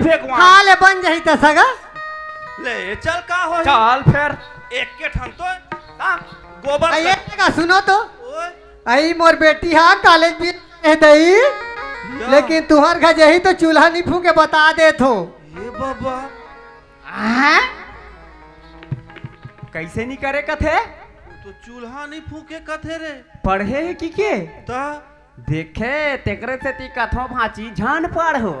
फेंकवा हाँ ले बन जाही त सगा ले चल का हो चल फिर एक के ठन तो गोबर ये का सुनो तो ओए आई मोर बेटी हा कॉलेज भी है दई लेकिन तुहर घर जही तो चूल्हा नहीं फूके बता दे थो ये बाबा कैसे नहीं करे कथे तो चूल्हा नहीं फूके कथे रे पढ़े है की के ता देखे तेकरे से ती कथो भाची जान पढ़ो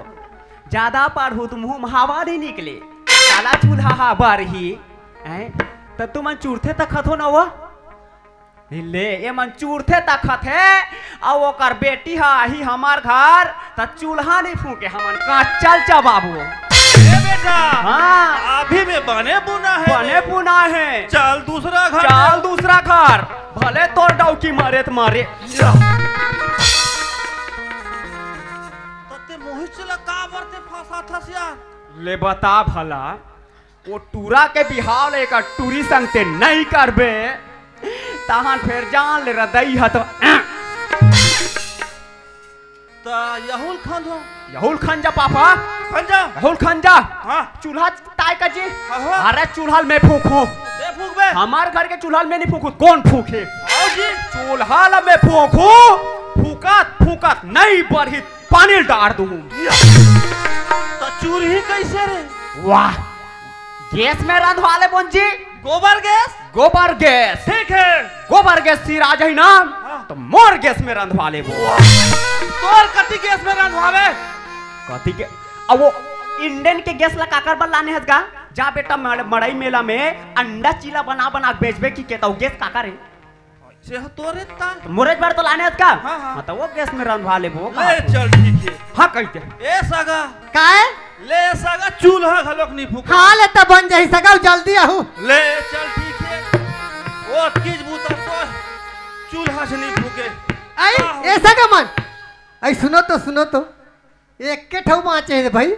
ज्यादा पढ़ो तुम हवा नहीं निकले काला चूल्हा हा बारही तो तुम चूरथे तक हो ना वो ले ये मन चूरथे तक है और ओकर बेटी हा ही हमार घर त चूल्हा नहीं फूके हमन का चल चा बाबू ए बेटा हाँ अभी में बने बुना है बने पुना है चल दूसरा घर चल दूसरा घर भले तोर डौकी मारे त मारे तते मोहित चला का बरते फंसा था यार ले बता भला वो टूरा के बिहाव लेकर टूरी संगते नहीं करबे तहां फिर जान ले रदई ह तो ता यहुल खान हो यहुल खंजा पापा खंजा यहुल खंजा हां चूल्हा ताय का जी हाँ। अरे चूल्हा में फूको दे फूक बे हमार घर के चूल्हा में नहीं फूकू कौन फूके आओ जी चूल्हा में फूकू फूकत फूकत नहीं बढ़ी पानी डाल दूं ता चूल्ही कैसे रे वाह गैस में रंधवा ले बोन जी गोबर गैस गोबर गैस ठीक है गोबर गैस सिरा जाही ना तो मोर गैस में रंधवा ले तोर कटी गैस में रंधवावे कथी के अब वो इंडियन के गैस ला काकर बल लाने हसगा जा बेटा मड़ई मेला में अंडा चीला बना बना बेचबे की केता गैस काकर है से तोरे ता तो मोरेज बार तो लाने हसगा हाँ, हाँ। मतलब वो गैस में रंधवा ले वो ले चल ठीक है हां कह दे ए सगा काय ले सगा चूल्हा घलोक नहीं फूक हाँ ले त बन जाही सगा जल्दी आहू ले चल ठीक है वो किस बूता तो चूल्हा से नहीं फूके आई ऐसा का मन आई सुनो तो एक के ठौ बाँचे है भाई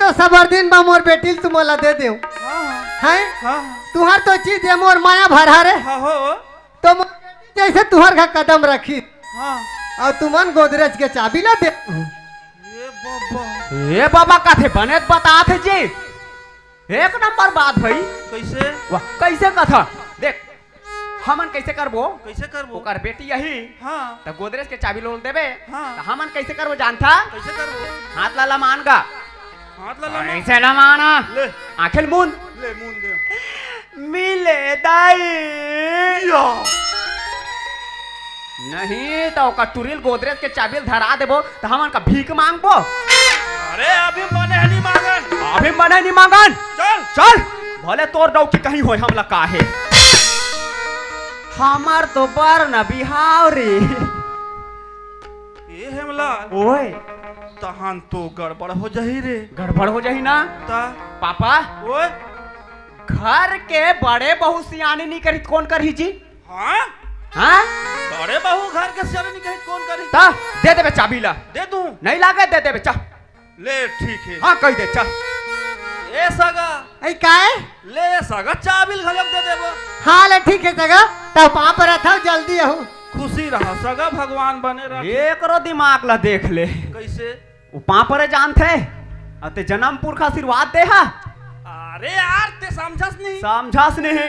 तो सबर दिन बा मोर बेटी तुम्हारा दे दे हाँ हैं हाँ तुहार तो चीज है मोर माया भरा रे हाँ हो तो मोर बेटी जैसे तुहार का कदम रखी हाँ और तुमन गोदरेज के चाबी ला दे ये बाबा ए बाबा काथे बने बता थे जी एक नंबर बात भाई कैसे वाह कैसे कथा देख हमन कैसे करबो कैसे करबो ओकर बेटी यही हाँ तो गोदरेज के चाबी लोन देबे हाँ। तो हमन कैसे करबो जानता कैसे करबो हाथ ला मान का हाथ ला ला ऐसे ला माना ले आंखें मूंद ले मुंह दे मिले दाई नहीं तो ओकर टुरिल गोदरेज के चाबी धरा देबो तो हमन का भीख मांगबो अरे अभी मने नहीं मांगन अभी मने नहीं मांगन चल चल भले तोर डौकी कहीं होय हमला काहे हमार तो बर न बिहाव रे ये हेमलाल ओए तहान तो गड़बड़ हो जाही रे गड़बड़ हो जाही ना ता पापा ओए घर के बड़े बहु सियाने नहीं करी कौन करी जी हाँ हाँ बड़े बहू घर के सियाने नहीं कही कौन करी ता दे दे चाबी ला दे दूं नहीं लागे दे दे चा ले ठीक है हाँ कह दे चा ए सगा आई काय ले सगा चाबिल घलक दे देबो हाँ ले ठीक है सगा तब वहाँ पर था जल्दी आहू खुशी रहा सगा भगवान बने रहा एक रो दिमाग ला देख ले कैसे उपा पर जानते अते जन्म पुरख आशीर्वाद दे हा अरे यार ते समझस नहीं समझास नहीं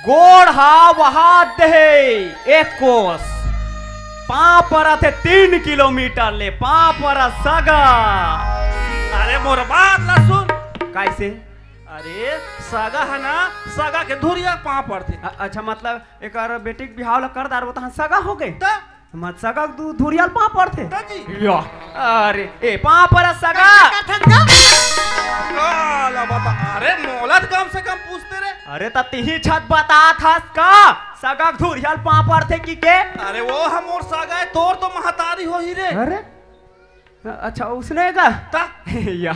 गोड़ हा वहा दे एक कोस पापरा थे 3 किलोमीटर ले पापरा सगा अरे मोर बात ला सुन कैसे अरे सगा है ना सगा के धुरिया पाँ पड़ते अच्छा मतलब एक बेटी के बिहाव ला कर दार वो तो सगा हो गए ता मत सगा धुरिया पा पड़ते ता जी या अरे ए पापरा सगा काला बता अरे मोलत कम से कम पूछते रे अरे तब ही छत बता था का सगा धुरिया पा पड़ते की के अरे वो हम और सगा है तोर तो महतारी हो ही रे अरे अच्छा उसने का ता या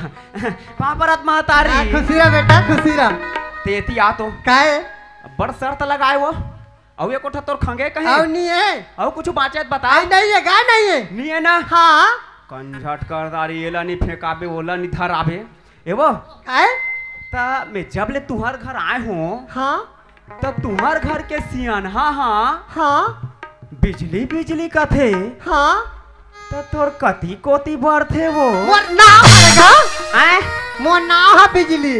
पापरत महतारी खुशी रहा बेटा खुशी रहा तेती आ तो काय बड़ शर्त लगाए वो अब ये कोठा तोर खंगे कहीं आओ नहीं है अब कुछ बाचत बता आई नहीं है गा नहीं है नहीं है ना हाँ कंझट कर दारी एला नहीं फेंकाबे ओला नहीं धराबे एवो काय ता मैं जब ले तुम्हार घर आए हूँ हाँ तब तुम्हार घर के सियान हाँ हाँ हाँ बिजली बिजली का थे हाँ तो तोर कथी कोती बर थे वो मोर नाम हरेगा हैं मोर नाम है बिजली।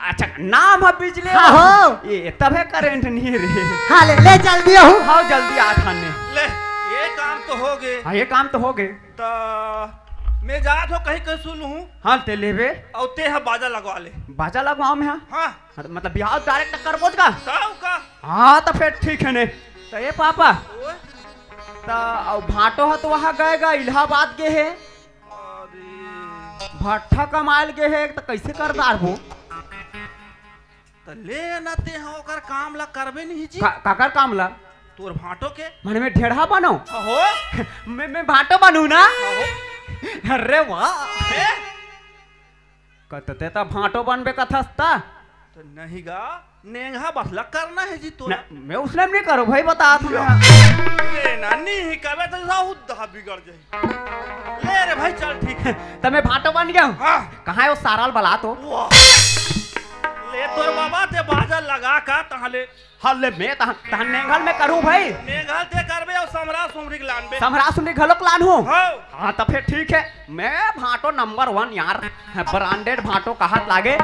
अच्छा नाम है बिजली हाँ, हो। ये तबे करंट नहीं रे हाँ ले जल्दी हो। हाँ जल्दी आ थाने ले ये काम तो हो गए। हाँ ये काम तो हो गए तो मैं जात हो कहीं कहीं सुन हूँ हाँ ते लेबे और ते है बाजा लगवा ले। बाजा लगवाओ में हाँ हाँ मतलब बिहार डायरेक्ट कर बोझ का ताऊ का हाँ तो फिर ठीक है ने तो ये पापा ओए, तो भाटो है तो वहाँ गएगा इलाहाबाद के है अरे भट्ठा कमाल के है तो कैसे कर दार वो तो ले ना ते हो कर काम ला करबे नहीं जी काकर काम ला तोर भाटो के मन में ढेढ़ा बनो हो मैं भाटो बनू ना अरे वाह ए? कतते तो भाटो बनबे कथस्ता तो नहीं गा नेंगा बसला करना है जी तो मैं उसने नहीं करो भाई बता तुम्हें ले नानी ही कबे तो साहू दहा बिगड़ जाए। ले रे भाई चल ठीक है। तो मैं भाटो बन गया हूँ हाँ कहाँ है वो साराल बला तो वाह ले तोर बाबा ते बाजा लगा का तहले हल्ले मैं तहन नेंगल में करूँ भाई नेंगल ते करबे और समरा सुमरी के लानबे समरा सुनी घलोक लान हूँ हो हाँ तो फिर ठीक है मैं भाटो नंबर 1 यार ब्रांडेड भाटो कहा लागे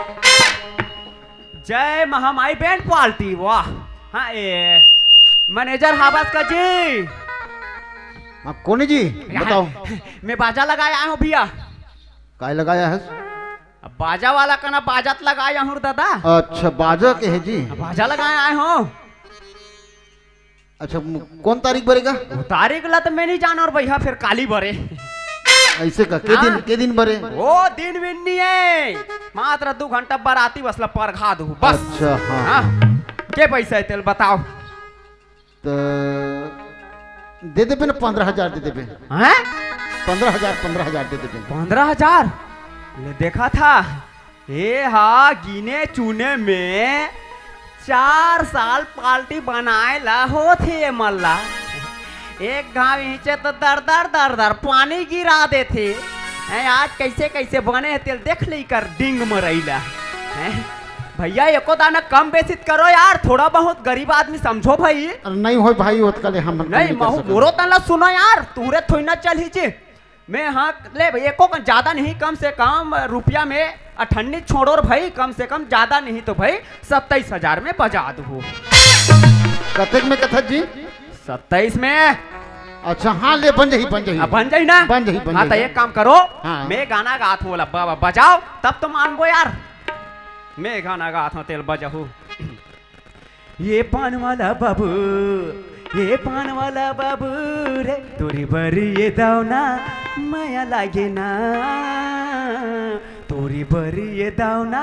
जय महामाई बैंड पार्टी वाह हाँ ये मैनेजर हाबस का जी हाँ कौन है जी बताओ मैं बाजा लगाया हूँ भैया काय लगाया है? अब बाजा वाला का ना बाजात लगाया हूँ दादा अच्छा बाजा के है जी। बाजा लगाया आए हूँ अच्छा कौन तारीख भरेगा? तारीख ला तो मैं नहीं जाना और भैया फिर काली भरे ऐसे का के दिन भरे? वो दिन भी नहीं है मात्र 2 घंटा बाराती बसला पर खा दू बस अच्छा हाँ, हाँ के पैसा है तेल बताओ तो दे देबे ना 15,000 दे देबे। हैं 15,000 दे देबे। 15,000 ले देखा था ये हाँ गिने चुने में 4 साल पार्टी बनाए ला हो थे मल्ला एक गाँव नीचे तो दर पानी गिरा देते हैं आज कैसे कैसे बने हैं तेल देख ली कर डिंग मरैला हैं भैया एको दाना कम बेसित करो यार थोड़ा बहुत गरीब आदमी समझो भाई अरे नहीं हो भाई उतकले हम नहीं महू मोरो तला सुनो यार तूरे थोड़ी ना चल ही जे मैं हाँ ले भाई एको ज्यादा नहीं कम से कम रुपया में 98 छोड़ो भाई कम से कम ज्यादा नहीं तो भाई 27,000 में बजा दू कतक में कथा जी? 27 में अच्छा हाँ ले बन जाही बन जाई ना बन जाही हाँ तो एक काम करो हाँ। मैं गाना गात हूँ बोला बजाओ तब तो मानबो यार मैं गाना गात हूँ तेल बजाऊ ये पान वाला बाबू ये पान वाला बाबू रे तोरी बरी ये दावना माया लागे ना तोरी बरी ये दावना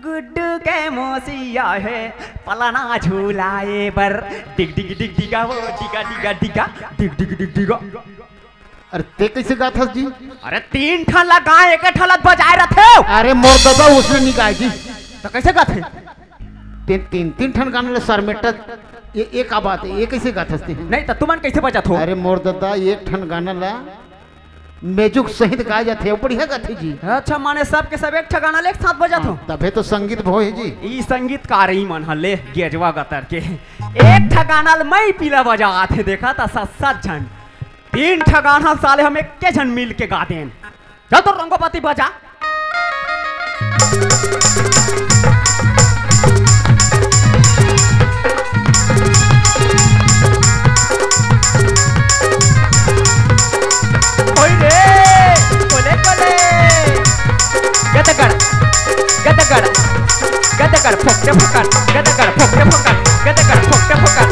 गुड्डू के मोसिया है पलाना झूलाए बर डिग डिग डिग डिगा वो डिगा डिगा डिगा डिग डिग डिग डिगा अरे ते कैसे गाथा जी? अरे 3 ठन लगा एक ठलत बजाए रथे अरे मोर दादा उसने नहीं गाय जी। तो कैसे गाथे तीन ठन गाने ले सर मेटा ये एक बात है ये कैसे गाथा नहीं तो तुमन कैसे बजात हो अरे मोर दादा एक ठन गाना ला मेजुक सहित गाय जाते हो बढ़िया गाथे जी। अच्छा माने सब के सब एक ठा गाना ले एक साथ बजात हो तबे तो संगीत भो है जी। ई संगीतकार ही मन हले गेजवा गतर के एक ठा गाना मैं पीला बजा थे देखा था 7 जन 3 ठा गाना साले हम एक के जन मिल के गा देन जा तो रंगोपति बजा गदगड़ फोकटे फोकट गदगड़ फोकटे फोकट गदगड़ फोकटे फोकट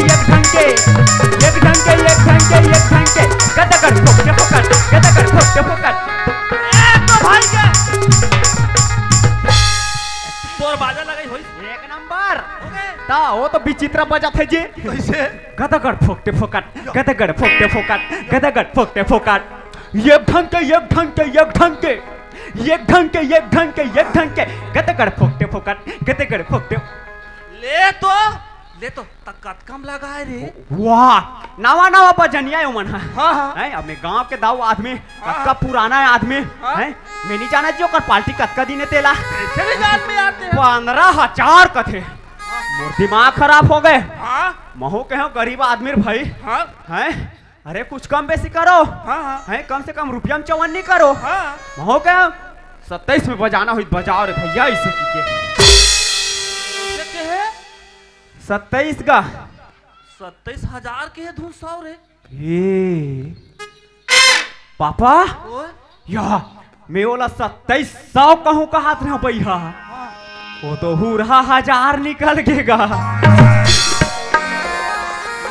एक ढंके गदगड़ फोकटे फोकट गदगड़ फोकटे फोकट तो भाई के तोर बाजा लगाई होई एक नंबर हो गए ता वो तो विचित्र बजा थे जी कैसे गदगड़ फोकटे फोकट गदगड़ फोकटे फोकट गदगड़ फोकटे फोकट एक ढंके गदगड़ फोकटे फोकट गदगड़ फोकटे ले तो ले तो तक्कत कम लगा है रे। वाह नवा नवा बजनिया है मन हाँ हाँ है अब मैं गांव के दाऊ आदमी कतका पुराना है आदमी है मैं नहीं जाना जो कर पार्टी कतका दिन तेला ऐसे भी जान में आते हैं। 15,000 कथे मोर दिमाग खराब हो गए हाँ महू के हो गरीब आदमी भाई हाँ है अरे कुछ कम बेसी करो हाँ हाँ है कम से कम रुपया में 54 नहीं करो हाँ महू के 27 में बजाना हुई बजाओ रे भैया इसे की के है 27 का 27,000 के है धुन 100 रे। ए पापा ओए या मैं बोला 2700 कहूँ का हाथ में भैया वो तो हुरहा 1000 निकल गेगा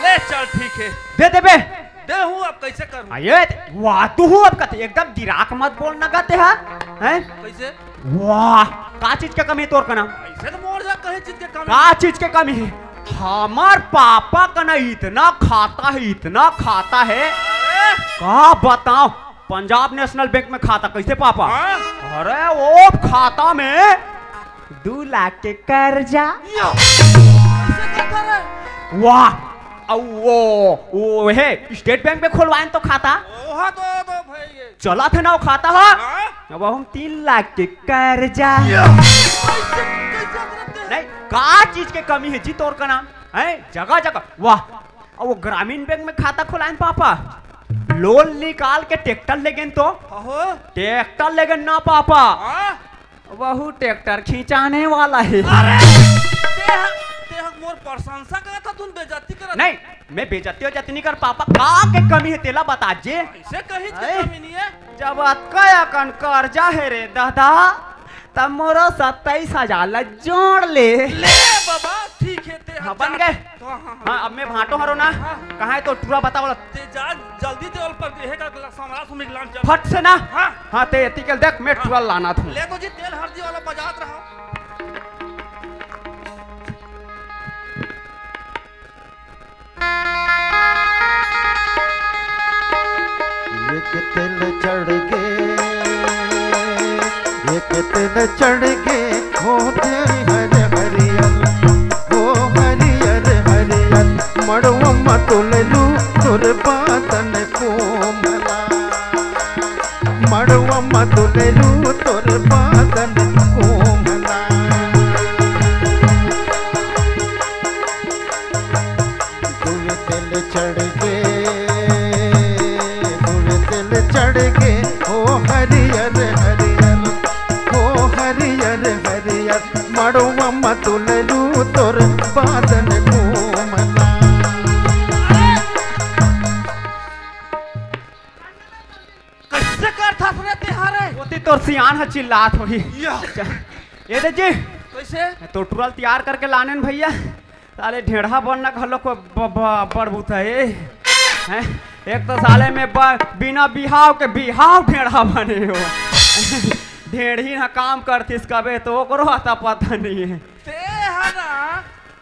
ले चल ठीक है दे दे बे दे हूँ अब कैसे करूँ आये वाह तू हूँ अब कहते एकदम गिराक मत बोल न कहते हैं कैसे वाह का चीज का कमी है तोर का नाम ऐसे तो मोड़ जा कहे चीज के काम का चीज के कमी है हमार पापा का ना इतना खाता है का बताओ पंजाब नेशनल बैंक में खाता कैसे पापा हाँ? अरे वो खाता में 2 लाख के कर्जा कैसे करता रे वाह वो है स्टेट बैंक में खुलवाए तो खाता ओहा तो भाई ये चला था ना वो खाता है हाँ? अब हम 3 लाख के कर्जा कैसे करते हैं? नहीं का चीज के कमी है जी तोर का नाम है जगह जगह वाह और वो ग्रामीण बैंक में खाता खुलाए पापा लोन निकाल के ट्रैक्टर ले गए तो अहो ट्रैक्टर ले गए ना पापा हाँ? वह ट्रैक्टर खींचाने वाला है तेहक मोर प्रशंसा करता था तुम बेइज्जती करत नहीं मैं बेइज्जती हो जाती नहीं कर पापा का के कमी है तेला बता जे ऐसे कही अरे। कमी नहीं है जब कया कन कर्जा है रे दादा तब मोरो 27,000 ला जोड़ ले ले बाबा ठीक है ते हाँ, बन गए। हाँ हाँ हाँ अब मैं भाटो हरो ना कहाँ है तो टूरा बताओ ते जा जल्दी ते पर देहे का सामरा सुमिक लान चल फट से ना हाँ हाँ ते एतिकल देख मैं टूरा लाना था ले तो जी तेल हल्दी वाला बजात रहा एक तिल चढ़ के एक तिल चढ़ के हो तेरी हर हरियल हो हरियर हरियल मड़वा तुललू तुर बातन कोमला मड़वा तुललू तुर बातन कोमला दुए तिल चढ़ के दुए तिल चढ़ के हो हरियर हरियर हो हरियर हरियर मड़वा मतुललू तोर बादन कोमला कैसे कर था सुने तिहारे ओती तोर सियान है चिल्लात होगी या ये दे जी कैसे तो टूरल तैयार करके लाने न भैया साले ढेढ़ा बनना घलो को बड़बूत है हैं? एक तो साले में बिना बिहाव के बिहाव ढेढ़ा बने हो ढेढ़ी ना काम करतीस कबे तो ओकरो आता पता नहीं है ते हना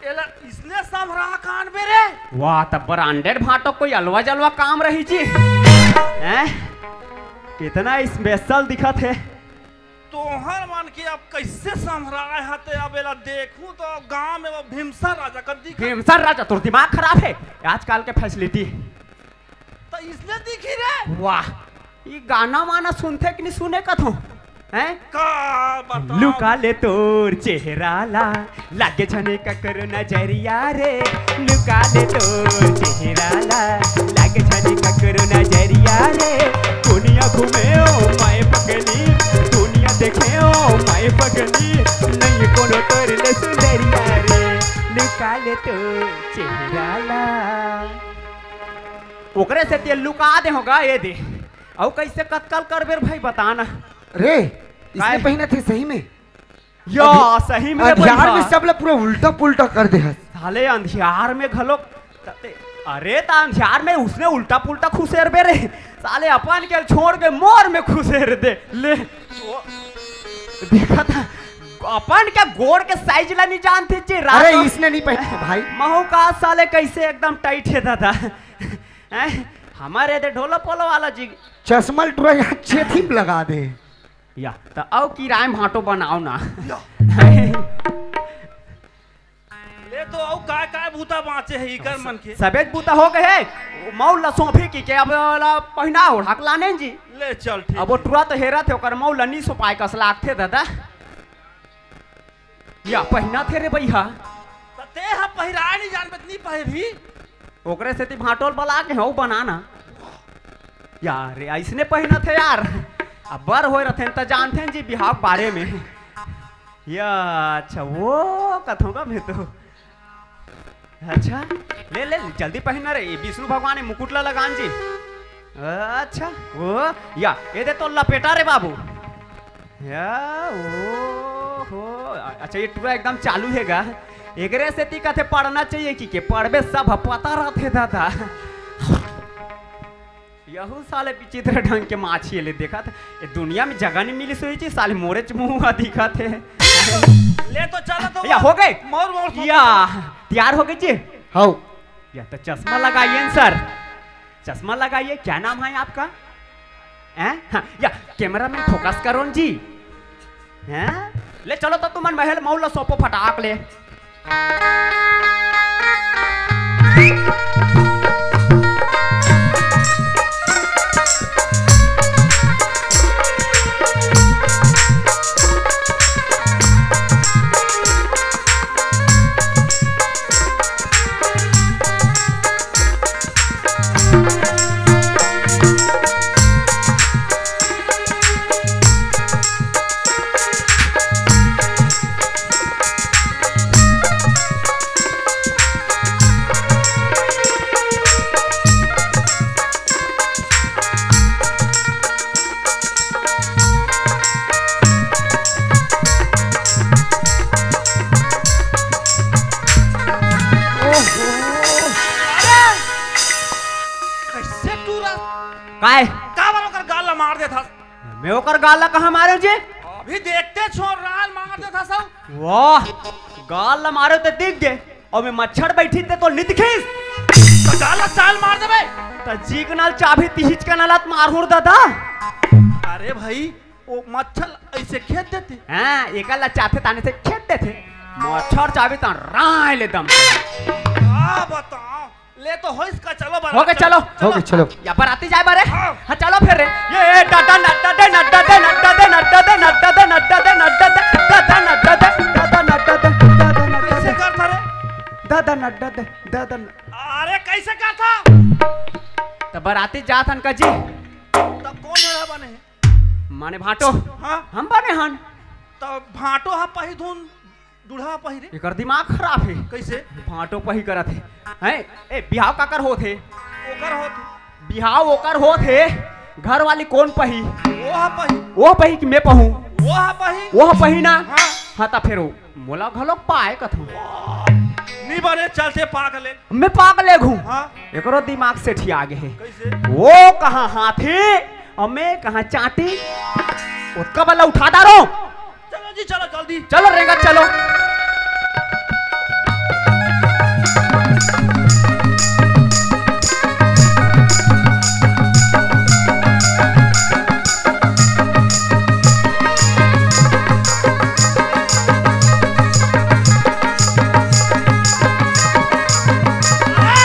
एला इसने समरा कान बेरे वाह तब ब्रांडेड भाटो कोई अलवा जलवा काम रही जी हैं? कितना स्पेशल दिखत है तोहर मान के अब कैसे संभराए हते अब एला देखूं तो गांव में वो भीमसा राजा कर दिखा भीमसर राजा तोर दिमाग खराब है आजकल के फैसिलिटी तो इसने दिखी रे वाह ये गाना वाना सुनते कि नहीं सुने कथो हैं का बता लुका ले तोर चेहरा ला लागे छने का करो नजरिया रे लुका ले तोर चेहरा ला लागे छने का करो नजरिया रे दुनिया घूमे ओ माए पगली दुनिया देखे ओ माए पगली नहीं कोनो तोर ले सुंदरिया रे लुका ले तोर चेहरा ला ओकरे से ते लुका दे होगा ये दे औ कैसे कत्कल करबे भाई बताना रे इसने काय? पहना थे सही में या सही में अंधियार भैया। में सब लोग पूरा उल्टा पुल्टा कर दे हस साले अंधियार में घलो अरे ता अंधियार में उसने उल्टा पुल्टा खुसेर बे रे साले अपन के छोड़ के मोर में खुसेर दे ले देखा था अपन के गोड़ के साइज ला नहीं जानते जी अरे इसने नहीं पहना भाई महू का साले कैसे एकदम टाइट है दादा हैं? हमारे दे ढोलो पोलो वाला जी चश्मा टूरा यहाँ छेथी में लगा दे या तो आओ किराए भाटो बनाओ ना या। ले तो औ काय भूता बाँचे है इकर मन के सबेज बूता हो गए मऊ लसोफी की के अब पहिना ओढ़क लाने जी ले चल ठीक अब वो तुरंत हेरा थे ओकर मऊ लनी सो पाए कस लाख थे दादा या पहिना थे रे भैया तो ते हा पहिराए नहीं जान नहीं पहिरी ओकरे से ती भाटोल बला के हो बनाना यार ऐसने पहिना थे यार अब बर हो रहे तो जानते जी बिहाव बारे में या अच्छा वो कथोगा मैं तो अच्छा ले ले जल्दी पहनना रे विष्णु भगवान ने मुकुटला लगान जी अच्छा वो या ये दे तो लपेटा रे बाबू या ओ हो अच्छा ये टूरा एकदम चालू हैगा एकरे से ती कथे पढ़ना चाहिए कि के पढ़बे सब पता रहते दादा यहू साले विचित्र ढंग के माछी ले देखा था ये दुनिया में जगह नहीं मिली सोई चीज साले मोरे मुंह दिखा थे ले तो चला तो या हो गए मोर मोर या तैयार हो गए जी हाउ या तो चश्मा लगाइए सर चश्मा लगाइए क्या नाम है आपका हैं हाँ, या कैमरा में फोकस करो जी हैं ले चलो तो तुम महल मौला सोपो फटाक ले कैसे टूरा काय का बार ओकर गाल ला मार दे था मैं ओकर गाला कहाँ मारे जी अभी देखते छोड़ रहा मार दे था सब वाह गाल मारे तो दिख गए और मैं मच्छर बैठी थे तो नित खींच तो गाल ला चाल मार दे बे तो जी के नाल चाबी तिहिच के नालात मारहुर दादा अरे भाई वो मच्छर ऐसे खेत देते हाँ एकला चाहते ताने से खेत थे मच्छर चाबी ता राय ले दम आ बताओ ले तो हो इसका चलो बारा हो गए चलो हो गए चलो या बराती जाए बारे हाँ। हाँ चलो फिर रे ये डाटा नड्डा दे नड्डा दे नड्डा दे नड्डा दे नड्डा दे नड्डा दे नड्डा दे दादा नड्डा दे दादा नड्डा दे दादा नड्डा कैसे दे कर था रे दादा नड्डा दे दादा अरे कैसे कर था तो बराती जात हन का जी तब कौन है बने माने भाटो हाँ हम बने हन तो भाटो हा पही धुन दूल्हा पही रे एकर दिमाग खराब है कैसे भाटो पही करत है हैं ए बिहाव काकर होत है ओकर होत बिहाव ओकर होत है घर वाली कौन पही वो हा पही वो पही कि मैं पहूं वो हा पही वो पही ना हाँ हाँ ता फिर मोला घलो पाए कथू नहीं बने चलते पाक ले मैं पाग ले घूं हाँ एकरो दिमाग से ठीक है कैसे वो कहाँ हाथी और मैं कहाँ चाटी उसका बल्ला उठा डारो चलो जी चलो जल्दी चलो रेंगा चलो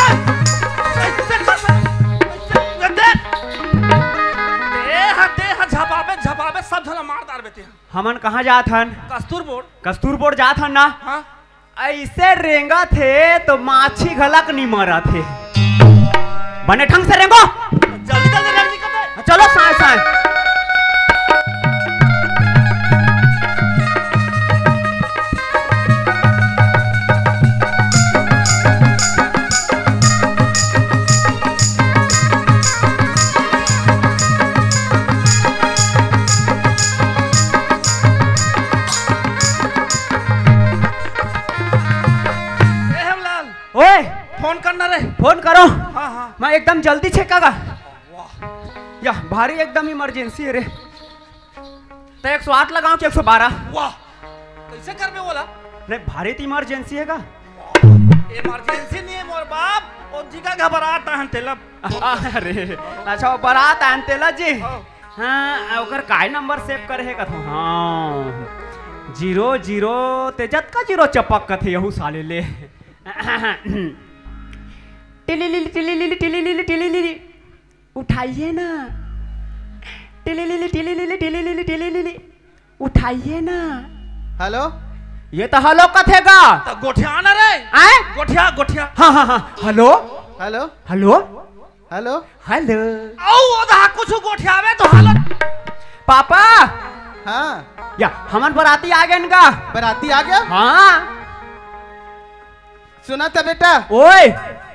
कैसे कर कैसे देख दे झपाबे झपाबे सब झला मार दार बेते हमन कहाँ जात हन कस्तूर बोर्ड कस्तूर बोर्ड जात हन ना हाँ ऐसे रेंगा थे तो माछी घलक नहीं मरा थे बने ढंग से रेंगो जल्दी जल्दी रेंग निकल चलो साए साए ओए फोन करना रे फोन करो हाँ हाँ मैं एकदम जल्दी छेकागा या भारी एकदम इमरजेंसी है रे तो 108 लगाओ कि 112 वाह कैसे कर में बोला नहीं भारी तो इमरजेंसी है का इमरजेंसी नहीं है मोर बाप और जी का घबराता है तेला अरे अच्छा वो बारात आनतेला जी हाँ। हाँ ओकर काय नंबर सेव करे है कथो हाँ 00 तेजत का 0 चपक कथे यहू साले ले टिलिलिली टिलिलिली टिलिलिली टिलिलिली उठाइए ना। टिलिलिली टिलिलिली टिलिलिली टिलिलिली उठाइए ना। हेलो ये तो हलो कथेगा। तो गोठिया ना रे आए गोठिया गोठिया हाँ हाँ हाँ hello hello hello hello hello औ ओदा कुछ गोठियावे तो हालत पापा हाँ या हमन बराती आ गए इनका। बराती आ गया। हाँ सुना था बेटा ओए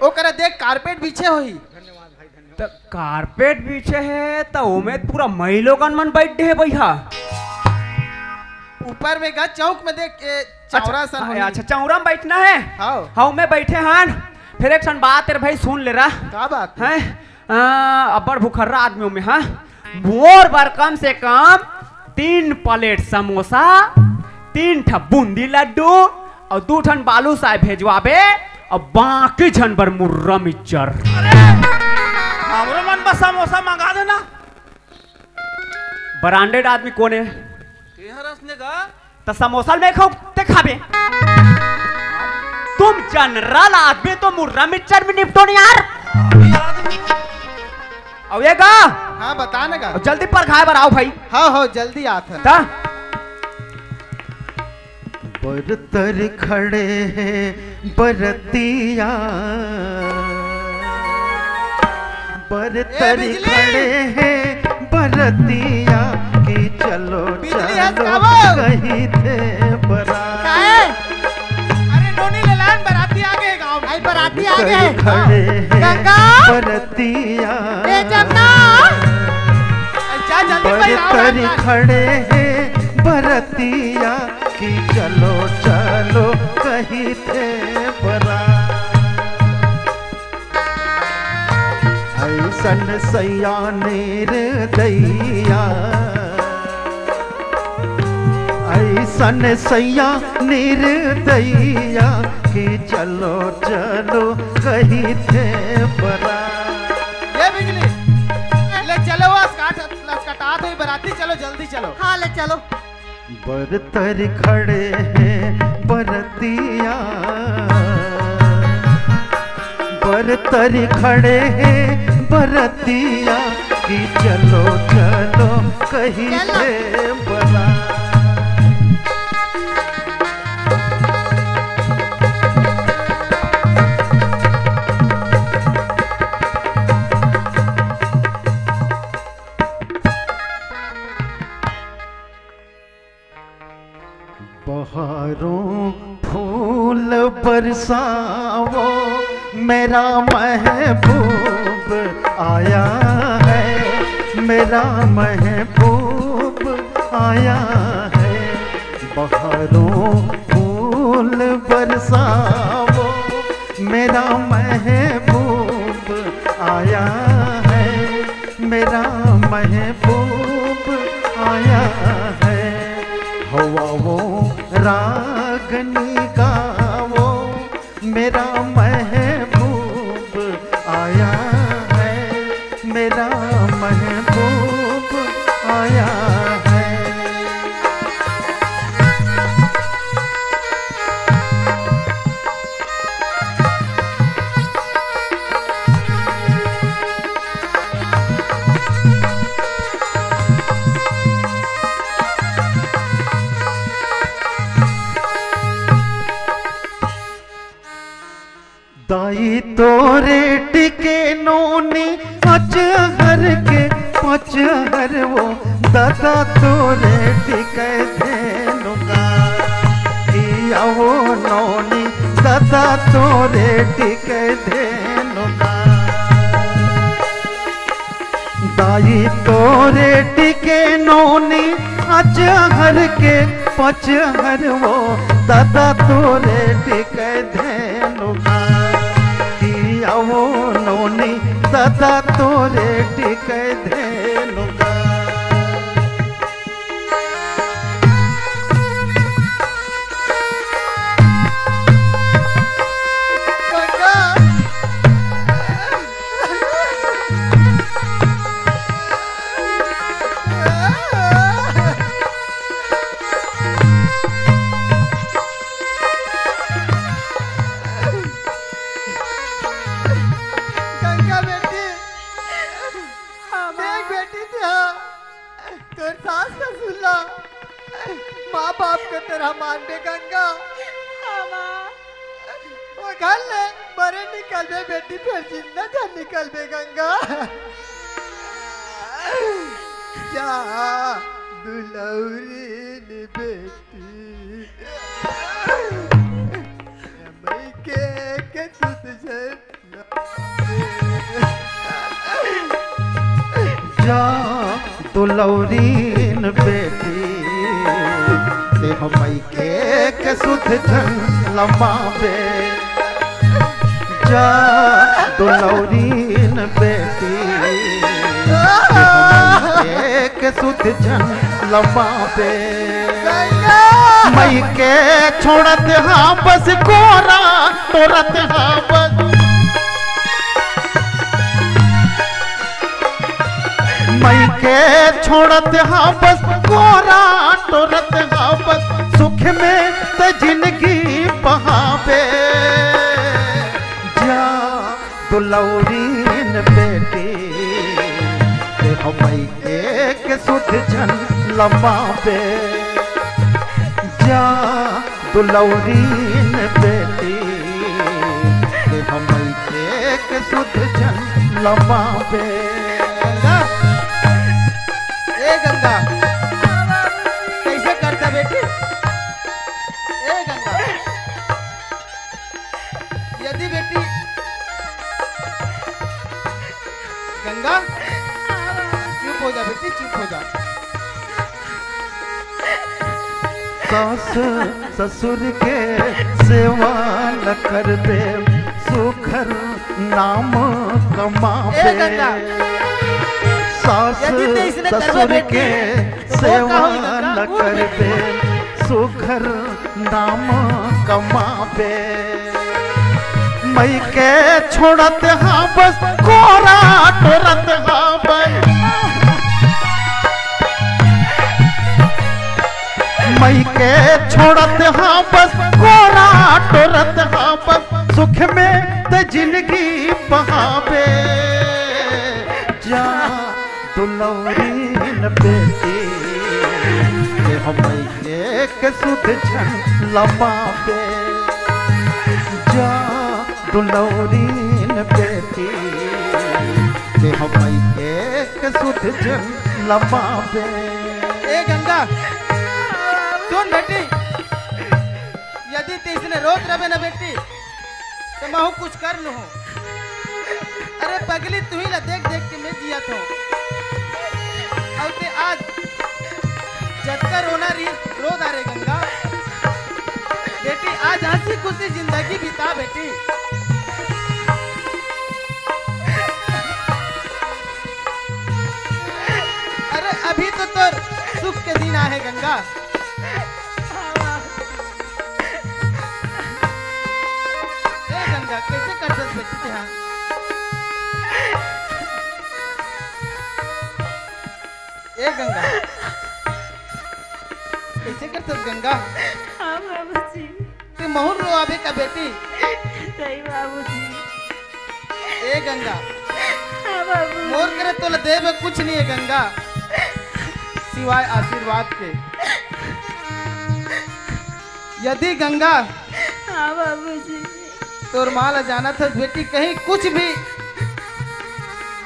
ओ करे देख कारपेट पीछे हुई। तो कारपेट पीछे है तो ओमे पूरा महिलोगन मन बैठे है भैया। ऊपर में गा चौक में देख चौरा सन हुई। अच्छा चौरा में बैठना है। हाँ हाँ में बैठे हैं। फिर एक सन बात तेरे भाई सुन ले रहा क्या बात है। अब्बड़ भूखर्रा आदमियों में हाँ मोर बार कम से कम 3 प्लेट समोसा 3 ठा बूंदी लड्डू और 2 ठन बालू साहब भेजवाबे और बाकी झन बर मुर्रा मिक्सचर। अरे हमरो मन बस समोसा मंगा देना। ब्रांडेड आदमी कौन है के हरस ने का तो समोसा में खाओ ते खाबे। तुम जनरल आदमी तो मुर्रा मिक्सचर में निपटो नहीं यार। आदमी अब ये गा हाँ बताने का। जल्दी पर खाए बर आओ भाई। हाँ हाँ जल्दी आता ता बरतर खड़े हैं बरतिया बरतर बिजली! खड़े हैं बरतिया कि चलो बिजली है चलो काबू! कहीं थे बरात अरे नोनी ललान बराती आ गए गांव में। बराती आ गए बरतर खड़े हैं गंगा! बरतिया ए जमुना जा जल्दी भाई आओ बरतर खड़े हैं बरतिया कि चलो चलो कहीं थे बरात ऐसन सैया निर्दया ऐसन सैया निर्दया कि चलो चलो कहीं थे बरात। ये बिजली ले चलो कटा दो बराती चलो जल्दी चलो। हाँ ले चलो। बरतर खड़े हैं बरतिया बरतर खड़े हैं बरतिया कि चलो चलो कहीं चलो। थे बरात। बहारों फूल बरसाओ मेरा महबूब आया है मेरा महबूब आया है। बहारों फूल बरसाओ मेरा महबूब आया है मेरा महबूब आया है। हवाओं रागनी गाओ मेरा महबूब आया है मेरा महबूब आया है। दाई तोरे टिके नोनी अचहर के पचहर वो दादा तोरे टिके धेनुका किया वो नोनी दादा तोरे टिके धेनुका। दाई तोरे टिके नोनी अचहर के पचहर वो दादा तोरे टिके धेनुका किया वो नोनी दादा तोरे टिके धेनुका। तोर सास ससुर ला माँ बाप के तरह मानबे गंगा। वो घर ले मरे निकलबे बेटी, फिर जिंदा जा निकलबे गंगा। जा दुलौरी नी बेटी मई के सुत जा दुलौरीन बेटी ते हमई के सुध जन लमावे। जा दुलौरीन बेटी ते हमई के सुध जन लमावे। मई के छोड़त हाँ बस गोरा तोरत हाँ बस। मई के छोड़त हाँ बस गोरा तोरत हाँ बस। सुख में तो जिंदगी बहावे। जा दुलौरीन बेटी ते हमई के सुध जन लमावे। जा दुलौरीन बेटी ते हमई के सुध जन लमावे। ए गंगा कैसे करता बेटी? ए गंगा यदि बेटी गंगा चुप हो जा बेटी, चुप हो जा। सास ससुर के सेवा न करबे सुखर नाम कमाबे। ए गंगा सास यदि ते इसने करबे ससुर बेटी, के तो सेवा होगा होगा, न वो करबे सुखर नाम कमाबे। मई के छोड़त हाँ बस गोरा टोरत हाँ बस। मई के छोड़त हाँ बस गोरा टोरत हाँ बस। सुख में तो जिंदगी बहावे। जा दुलौरीन बेटी ते हमई के सुध जन लमावे। जा दुलौरीन बेटी ते हमई के सुध जन लमावे। ए गंगा सुन बेटी, यदि ते इसने रोक रहे ना बेटी तो मैं कुछ कर लूँ। अरे पगली तू ही ला देख देख के मैं जिया था। अब ते आज जतका रोना रो दा रे गंगा। बेटी आज हंसी खुशी जिंदगी बिता बेटी। अरे अभी तो तोर सुख के दिन आए गंगा। ए गंगा कैसे कर सकते बेटी हाँ? ए गंगा कैसे कर सकते गंगा? हाँ बाबूजी, ते मोहन रो आवे का बेटी। सही बाबूजी। ए गंगा हाँ बाबू, मोर करे तो दे में कुछ नहीं है गंगा सिवाय आशीर्वाद के। यदि गंगा हाँ बाबूजी। तोर माल जाना था बेटी कहीं कुछ भी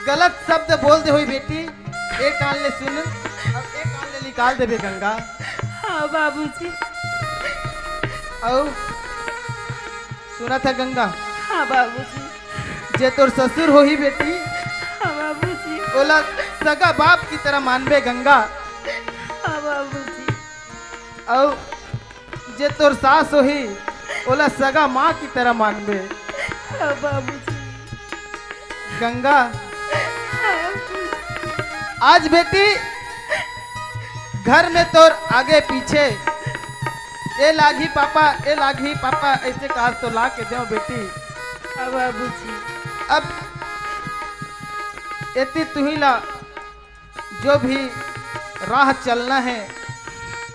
गलत शब्द बोल दे हुई बेटी, एक कान ले सुन अब एक कान ले निकाल देबे गंगा। हाँ बाबूजी। और सुना था गंगा हाँ बाबूजी। जे तोर ससुर हो ही बेटी हाँ बाबूजी। ओला सगा बाप की तरह मानबे गंगा। हाँ बाबूजी। और जे तोर सास हो ही ओला सगा माँ की तरह मानबे हाँ बाबूजी। गंगा। हाँ आज बेटी घर में तोर आगे पीछे ए लागी पापा ऐसे कहा तो ला के दो बेटी। हाँ बाबूजी। अब इतनी तू ही ला जो भी राह चलना है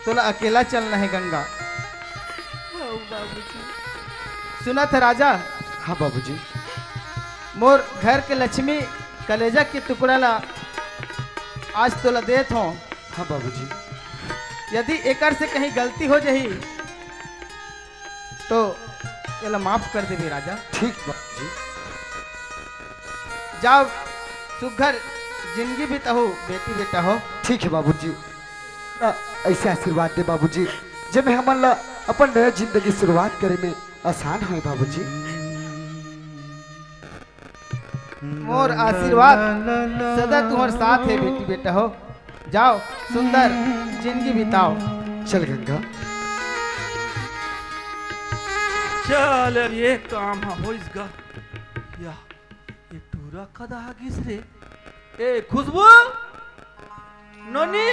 तोला अकेला चलना है गंगा। हाँ बाबूजी। सुना था राजा हाँ बाबूजी। मोर घर के लक्ष्मी कलेजा की टुकड़ा ला आज तोला देत हो हाँ बाबूजी। यदि एकर से कहीं गलती हो जाही तो एला माफ कर देबे राजा। ठीक बाबूजी। जाओ सुघर जिंदगी बिताओ बेटी बेटा हो। ठीक है बाबूजी। ऐसे आशीर्वाद दे बाबूजी जब हमन ला अपन नया जिंदगी शुरुआत करे में आसान है बाबूजी। मोर आशीर्वाद सदा तुम्हार साथ है बेटी बेटा हो। जाओ सुंदर जिंदगी बिताओ। चल गंगा। चल ये काम हो इसका या ये टूरा कदा गिस रे। ए खुशबू नोनी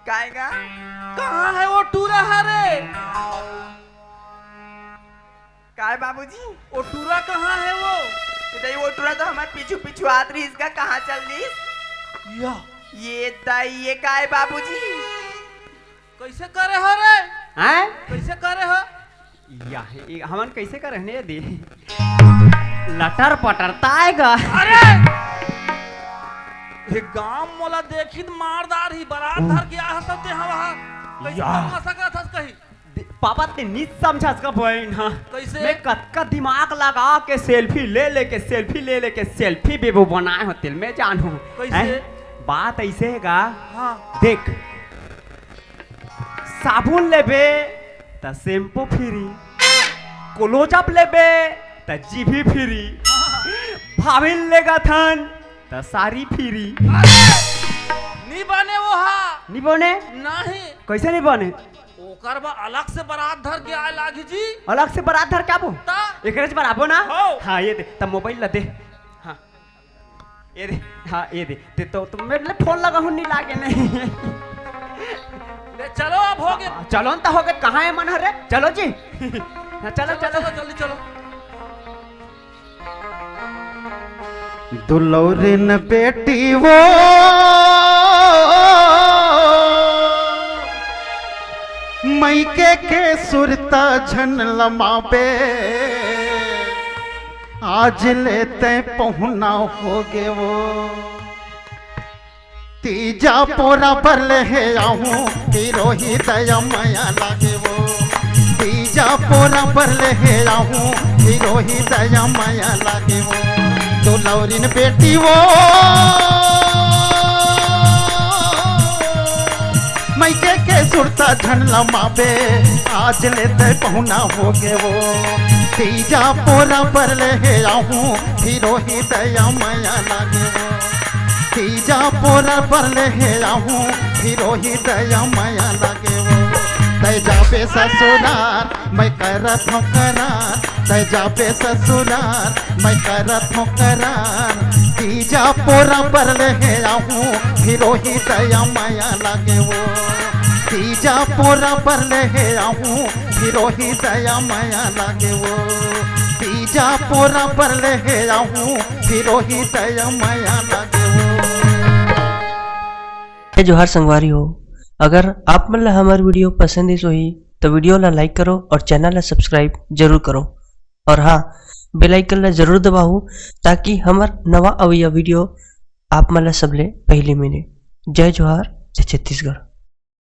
काएगा कहाँ है वो टूरा हरे? काय बाबूजी वो टूरा कहाँ है वो? इधर वो टुरा तो हमारे पीछू पीछू आत रही, इसका कहाँ चल रही? या ये काय बाबूजी कैसे करे हो रे? हैं? कैसे करे हो? हमन कैसे कर रहने दे लटर पटर ताएगा। अरे ये गांव मोला देखित मारदार ही बारात धर के आ सकते हैं वहाँ कैसे आ सकता था कहीं? पापा ते नीच समझस का बहन। हाँ कैसे? मैं कत्का दिमाग लगा के सेल्फी ले के सेल्फी भी वो बनाए हो तिल में जानू। कैसे? बात ऐसे है का। हाँ देख साबुन लेबे त शैम्पू फ्री, क्लोजअप लेबे त जीभी फ्री, भाविन लेगा थन त सारी फ्री। नहीं बने वो हाँ नहीं बने? नहीं कैसे नहीं बने? ओकर बा अलग से बारात धर के आए लागी जी। अलग से बारात धर क्या बो? ता एकरे से बराबो ना? हो। हाँ ये दे तब मोबाइल ला दे। हाँ ये दे। हाँ ये दे ते तो मेरे लिए फोन लगा हूँ नहीं लागे नहीं। ले चलो अब हो गए। चलो तो हो गए। कहाँ है मन हरे? चलो जी। हाँ, चलो चलो जल्दी चलो। दुलौरिन बेटी वो मैके के सुरता झन लमाबे आज लेते पहुना हो गे वो तीजा पोरा पर ले आऊं हिरोही दया माया लागे वो तीजा पोरा पर ले आऊं हिरोही दया माया लागे वो दुलौरिन बेटी वो मैके के सुरता झन लमाबे आज लेते पहुना हो गे वो तीजा पोरा पर ले आऊं हिरोही दया माया लागे वो तीजा पोरा पर ले आऊं हिरोही दया माया लागे वो तय जाबे ससुरार मैं करत हूँ करार तय जाबे ससुरार मैं करत हूँ करार तीजा पोरा पर ले आऊं हिरोही दया माया लागे वो तीजा पोरा पर ले आऊं हिरोही दया माया लागे वो तीजा पोरा पर ले आऊं हिरोही दया माया लागे वो। जोहार संगवारी हो, अगर आप मन ला हमार वीडियो पसंद है ही तो वीडियो ला लाइक करो और चैनल ला सब्सक्राइब जरूर करो और हाँ बेल आइकन ला जरूर दबाओ ताकि हमार नवा अवैया वीडियो आप मन ला सबले पहले मिले। जय जोहार, जय छत्तीसगढ़।